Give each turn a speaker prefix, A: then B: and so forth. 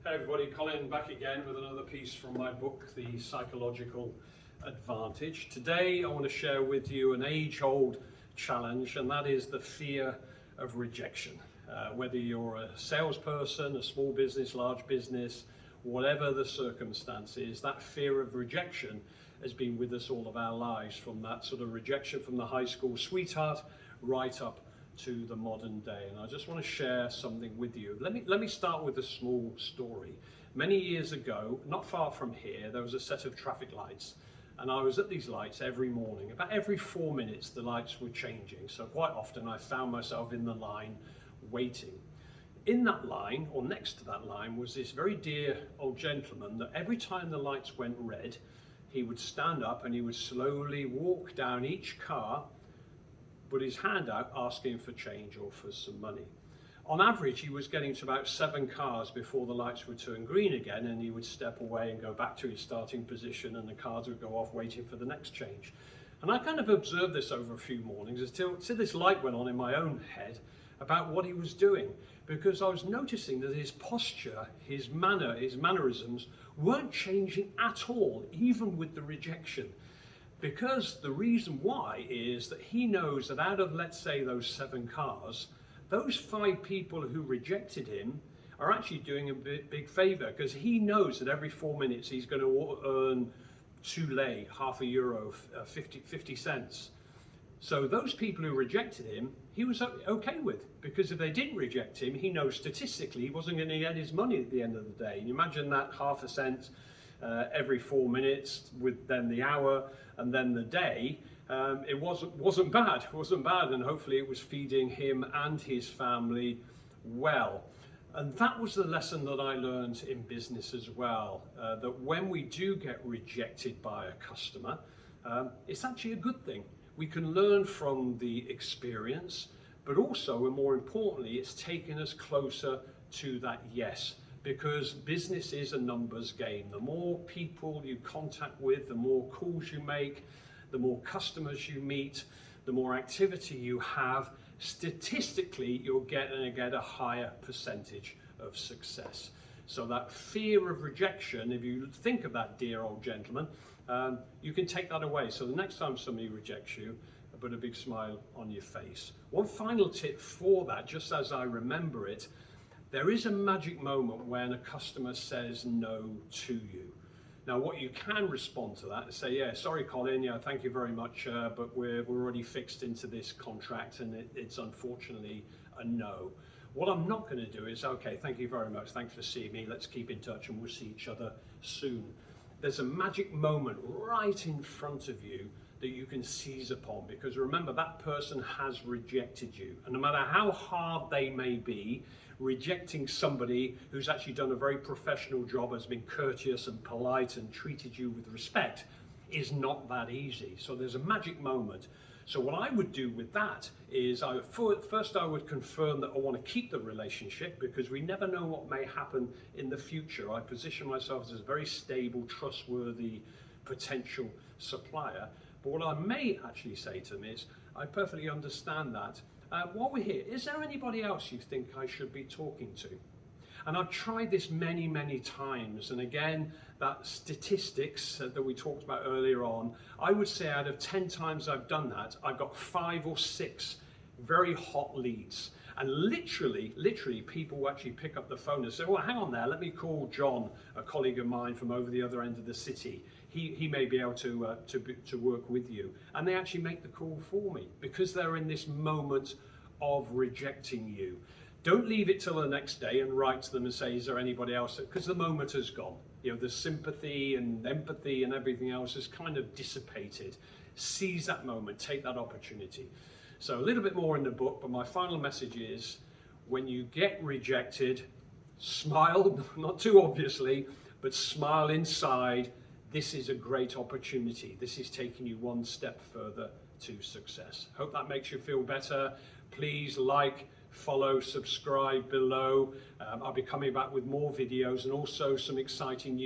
A: Hey everybody, Colin back again with another piece from my book, The Psychological Advantage. Today I want to share with you an age-old challenge, and that is the fear of rejection. Whether you're a salesperson, a small business, large business, whatever the circumstances, that fear of rejection has been with us all of our lives, from that sort of rejection from the high school sweetheart right up to the modern day. And I just want to share something with you. Let me start with a small story. Many years ago, not far from here, there was a set of traffic lights, and I was at these lights every morning. About every 4 minutes the lights were changing, so quite often I found myself in the line waiting. In that line, or next to that line, was this very dear old gentleman that every time the lights went red, he would stand up and he would slowly walk down each car, put his hand out asking for change or for some money. On average, he was getting to about 7 cars before the lights would turn green again, and he would step away and go back to his starting position, and the cars would go off waiting for the next change. And I kind of observed this over a few mornings until this light went on in my own head about what he was doing, because I was noticing that his posture, his manner, his mannerisms weren't changing at all, even with the rejection. Because the reason why is that he knows that out of, let's say, those 7 cars, those 5 people who rejected him are actually doing a big favor, because he knows that every 4 minutes he's going to earn €2, half a euro, 50 cents. So those people who rejected him, he was okay with, because if they didn't reject him, he knows statistically he wasn't going to get his money at the end of the day. And imagine that, half a cent every 4 minutes, with then the hour and then the day. It wasn't bad, and hopefully it was feeding him and his family well. And that was the lesson that I learned in business as well, that when we do get rejected by a customer, it's actually a good thing. We can learn from the experience, but also, and more importantly, it's taken us closer to that yes. Because business is a numbers game. The more people you contact with, the more calls you make, the more customers you meet, the more activity you have, statistically you're going to get a higher percentage of success. So that fear of rejection, if you think of that dear old gentleman, you can take that away. So the next time somebody rejects you, put a big smile on your face. One final tip for that, just as I remember it, there is a magic moment when a customer says no to you. Now, what you can respond to that is say, yeah, sorry, Colin, yeah, thank you very much, but we're already fixed into this contract, and it's unfortunately a no. What I'm not going to do is, okay, thank you very much, thanks for seeing me, let's keep in touch and we'll see each other soon. There's a magic moment right in front of you that you can seize upon, because remember, that person has rejected you, and no matter how hard they may be, rejecting somebody who's actually done a very professional job, has been courteous and polite and treated you with respect, is not that easy. So there's a magic moment. So what I would do with that is, first I would confirm that I want to keep the relationship, because we never know what may happen in the future. I position myself as a very stable, trustworthy potential supplier. But what I may actually say to them is, I perfectly understand that. While we're here, is there anybody else you think I should be talking to? And I've tried this many, many times. And again, that statistics that we talked about earlier on, I would say out of 10 times I've done that, I've got 5 or 6 very hot leads. And literally, people will actually pick up the phone and say, well, hang on there, let me call John, a colleague of mine from over the other end of the city. He may be able to work with you. And they actually make the call for me, because they're in this moment of rejecting you. Don't leave it till the next day and write to them and say, is there anybody else? Because the moment has gone. You know, the sympathy and empathy and everything else has kind of dissipated. Seize that moment, take that opportunity. So a little bit more in the book, but my final message is, when you get rejected, smile, not too obviously, but smile inside. This is a great opportunity. This is taking you one step further to success. Hope that makes you feel better. Please like, follow, subscribe below. I'll be coming back with more videos and also some exciting news.